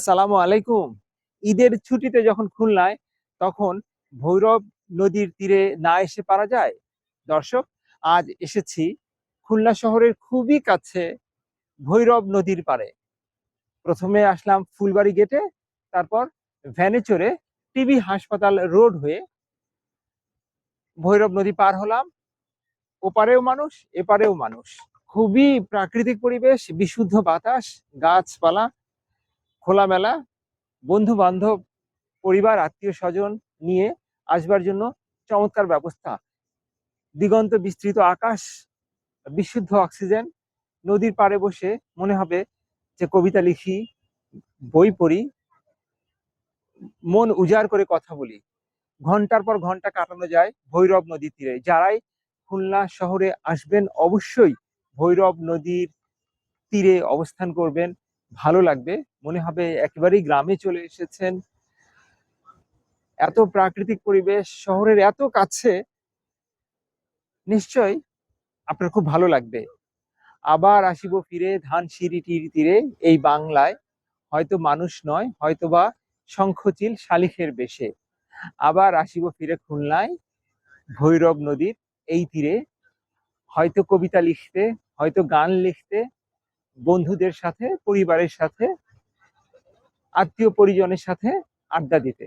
আসসালামু আলাইকুম। ঈদের ছুটিতে যখন খুলনায়, তখন ভৈরব নদীর তীরে না এসে পারা যায়? দর্শক, আজ এসেছি খুলনা শহরের খুবই কাছে ভৈরব নদীর পাড়ে। প্রথমে আসলাম ফুলবাড়ি গেটে, তারপর ভ্যানে চড়ে টিবি হাসপাতাল রোড হয়ে ভৈরব নদী পার হলাম। ওপারেও মানুষ, এপারেও মানুষ। খুবই প্রাকৃতিক পরিবেশ, বিশুদ্ধ বাতাস, গাছপালা, খোলামেলা। বন্ধু বান্ধব, পরিবার, আত্মীয় স্বজন নিয়ে আসবার জন্য চমৎকার ব্যবস্থা। দিগন্ত বিস্তৃত আকাশ, বিশুদ্ধ অক্সিজেন। নদীর পাড়ে বসে মনে হবে যে কবিতা লিখি, বই পড়ি, মন উজাড় করে কথা বলি। ঘন্টার পর ঘন্টা কাটানো যায় ভৈরব নদীর তীরে। যারাই খুলনা শহরে আসবেন, অবশ্যই ভৈরব নদীর তীরে অবস্থান করবেন। ভালো লাগবে, মনে হবে একেবারেই গ্রামে চলে এসেছেন। এত প্রাকৃতিক পরিবেশ শহরের এত কাছে, নিশ্চয়ই আপনার খুব ভালো লাগবে। আবার আসিব ফিরে ধানসিঁড়িটির তীরে, এই বাংলায় হয়তো মানুষ নয়, হয়তোবা শঙ্খচিল শালিখের বেশে। আবার আসিব ফিরে খুলনায়, ভৈরব নদীর এই তীরে, হয়তো কবিতা লিখতে, হয়তো গান লিখতে, বন্ধুদের সাথে, পরিবারের সাথে, আত্মীয় পরিজনের সাথে আড্ডা দিতে।